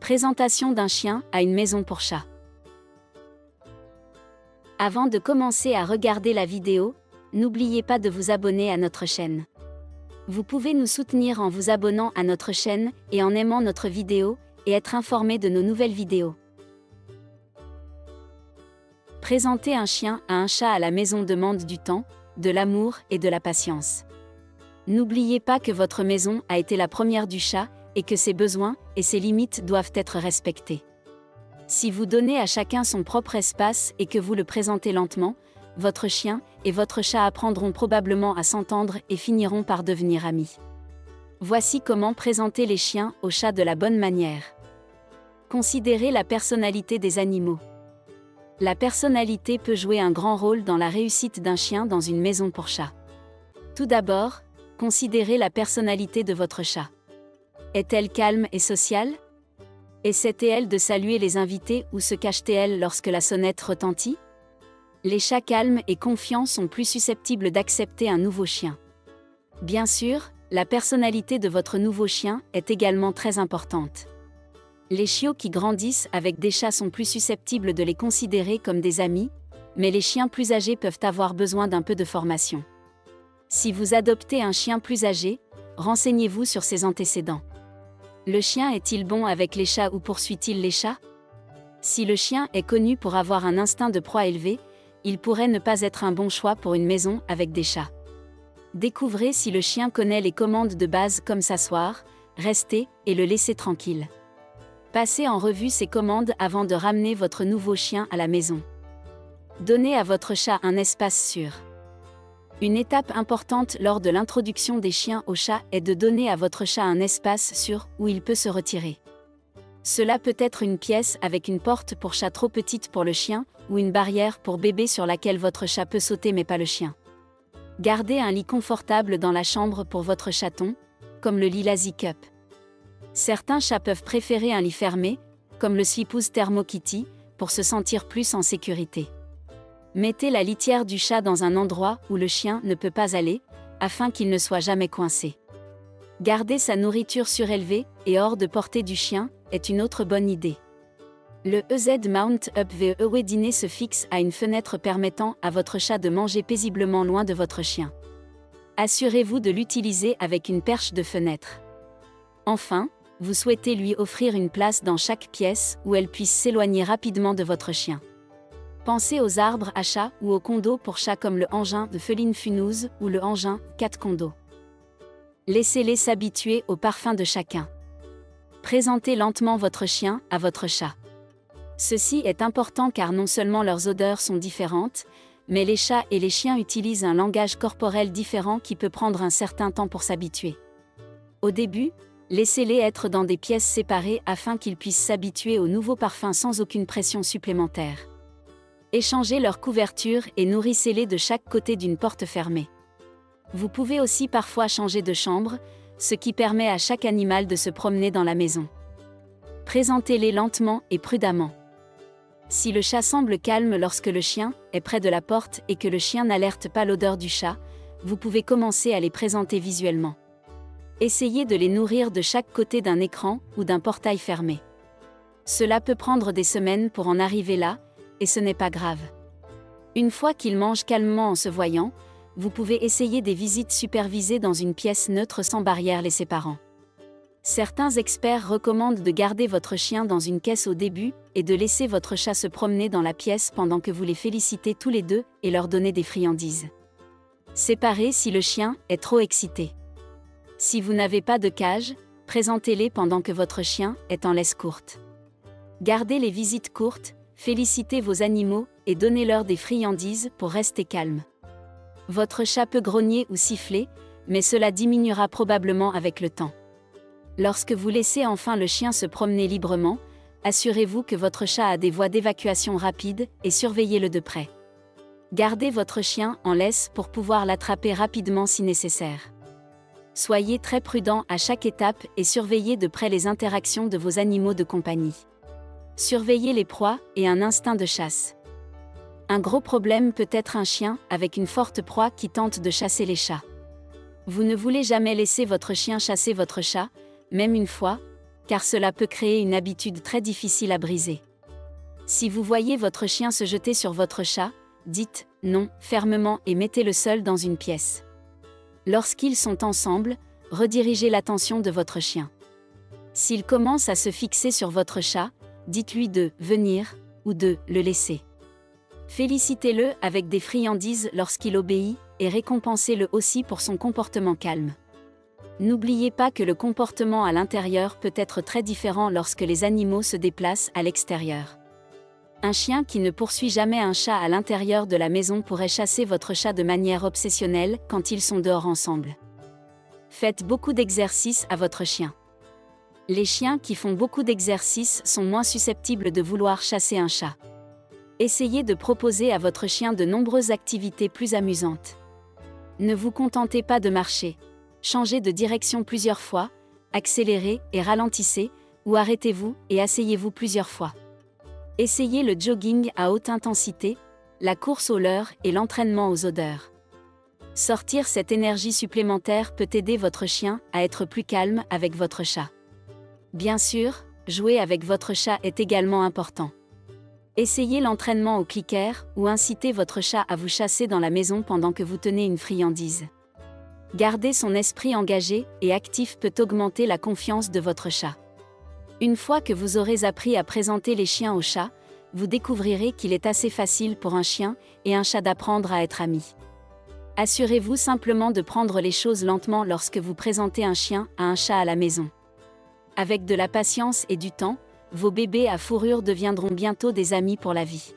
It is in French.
Présentation d'un chien à une maison pour chat. Avant de commencer à regarder la vidéo, n'oubliez pas de vous abonner à notre chaîne. Vous pouvez nous soutenir en vous abonnant à notre chaîne et en aimant notre vidéo et être informé de nos nouvelles vidéos. Présenter un chien à un chat à la maison demande du temps, de l'amour et de la patience. N'oubliez pas que votre maison a été la première du chat et que ses besoins et ses limites doivent être respectés. Si vous donnez à chacun son propre espace et que vous le présentez lentement, votre chien et votre chat apprendront probablement à s'entendre et finiront par devenir amis. Voici comment présenter les chiens aux chats de la bonne manière. Considérez la personnalité des animaux. La personnalité peut jouer un grand rôle dans la réussite d'un chien dans une maison pour chat. Tout d'abord, considérez la personnalité de votre chat. Est-elle calme et sociale? Essaie-t-elle de saluer les invités ou se cache-t-elle lorsque la sonnette retentit? Les chats calmes et confiants sont plus susceptibles d'accepter un nouveau chien. Bien sûr, la personnalité de votre nouveau chien est également très importante. Les chiots qui grandissent avec des chats sont plus susceptibles de les considérer comme des amis, mais les chiens plus âgés peuvent avoir besoin d'un peu de formation. Si vous adoptez un chien plus âgé, renseignez-vous sur ses antécédents. Le chien est-il bon avec les chats ou poursuit-il les chats? Si le chien est connu pour avoir un instinct de proie élevé, il pourrait ne pas être un bon choix pour une maison avec des chats. Découvrez si le chien connaît les commandes de base comme s'asseoir, rester et le laisser tranquille. Passez en revue ces commandes avant de ramener votre nouveau chien à la maison. Donnez à votre chat un espace sûr. Une étape importante lors de l'introduction des chiens aux chats est de donner à votre chat un espace sûr où il peut se retirer. Cela peut être une pièce avec une porte pour chat trop petite pour le chien, ou une barrière pour bébé sur laquelle votre chat peut sauter mais pas le chien. Gardez un lit confortable dans la chambre pour votre chaton, comme le lit Lazy Cup. Certains chats peuvent préférer un lit fermé, comme le Sleephouse Thermo Kitty, pour se sentir plus en sécurité. Mettez la litière du chat dans un endroit où le chien ne peut pas aller, afin qu'il ne soit jamais coincé. Garder sa nourriture surélevée et hors de portée du chien est une autre bonne idée. Le EZ Mount Up VE Dîner se fixe à une fenêtre permettant à votre chat de manger paisiblement loin de votre chien. Assurez-vous de l'utiliser avec une perche de fenêtre. Enfin, vous souhaitez lui offrir une place dans chaque pièce où elle puisse s'éloigner rapidement de votre chien. Pensez aux arbres à chat ou aux condos pour chats comme le engin de Feline Funhouse ou le engin Cat Condo. Laissez-les s'habituer au parfum de chacun. Présentez lentement votre chien à votre chat. Ceci est important car non seulement leurs odeurs sont différentes, mais les chats et les chiens utilisent un langage corporel différent qui peut prendre un certain temps pour s'habituer. Au début, laissez-les être dans des pièces séparées afin qu'ils puissent s'habituer au nouveau parfum sans aucune pression supplémentaire. Échangez leur couverture et nourrissez-les de chaque côté d'une porte fermée. Vous pouvez aussi parfois changer de chambre, ce qui permet à chaque animal de se promener dans la maison. Présentez-les lentement et prudemment. Si le chat semble calme lorsque le chien est près de la porte et que le chien n'alerte pas l'odeur du chat, vous pouvez commencer à les présenter visuellement. Essayez de les nourrir de chaque côté d'un écran ou d'un portail fermé. Cela peut prendre des semaines pour en arriver là, et ce n'est pas grave. Une fois qu'ils mangent calmement en se voyant, vous pouvez essayer des visites supervisées dans une pièce neutre sans barrière les séparant. Certains experts recommandent de garder votre chien dans une caisse au début et de laisser votre chat se promener dans la pièce pendant que vous les félicitez tous les deux et leur donnez des friandises. Séparez si le chien est trop excité. Si vous n'avez pas de cage, présentez-les pendant que votre chien est en laisse courte. Gardez les visites courtes, félicitez vos animaux et donnez-leur des friandises pour rester calme. Votre chat peut grogner ou siffler, mais cela diminuera probablement avec le temps. Lorsque vous laissez enfin le chien se promener librement, assurez-vous que votre chat a des voies d'évacuation rapides et surveillez-le de près. Gardez votre chien en laisse pour pouvoir l'attraper rapidement si nécessaire. Soyez très prudent à chaque étape et surveillez de près les interactions de vos animaux de compagnie. Surveillez les proies et un instinct de chasse. Un gros problème peut être un chien avec une forte proie qui tente de chasser les chats. Vous ne voulez jamais laisser votre chien chasser votre chat, même une fois, car cela peut créer une habitude très difficile à briser. Si vous voyez votre chien se jeter sur votre chat, dites « non » fermement et mettez-le seul dans une pièce. Lorsqu'ils sont ensemble, redirigez l'attention de votre chien. S'il commence à se fixer sur votre chat, dites-lui de « venir » ou de « le laisser ». Félicitez-le avec des friandises lorsqu'il obéit et récompensez-le aussi pour son comportement calme. N'oubliez pas que le comportement à l'intérieur peut être très différent lorsque les animaux se déplacent à l'extérieur. Un chien qui ne poursuit jamais un chat à l'intérieur de la maison pourrait chasser votre chat de manière obsessionnelle quand ils sont dehors ensemble. Faites beaucoup d'exercices à votre chien. Les chiens qui font beaucoup d'exercices sont moins susceptibles de vouloir chasser un chat. Essayez de proposer à votre chien de nombreuses activités plus amusantes. Ne vous contentez pas de marcher. Changez de direction plusieurs fois, accélérez et ralentissez, ou arrêtez-vous et asseyez-vous plusieurs fois. Essayez le jogging à haute intensité, la course au leurre et l'entraînement aux odeurs. Sortir cette énergie supplémentaire peut aider votre chien à être plus calme avec votre chat. Bien sûr, jouer avec votre chat est également important. Essayez l'entraînement au clicker ou incitez votre chat à vous chasser dans la maison pendant que vous tenez une friandise. Garder son esprit engagé et actif peut augmenter la confiance de votre chat. Une fois que vous aurez appris à présenter les chiens aux chats, vous découvrirez qu'il est assez facile pour un chien et un chat d'apprendre à être amis. Assurez-vous simplement de prendre les choses lentement lorsque vous présentez un chien à un chat à la maison. Avec de la patience et du temps, vos bébés à fourrure deviendront bientôt des amis pour la vie.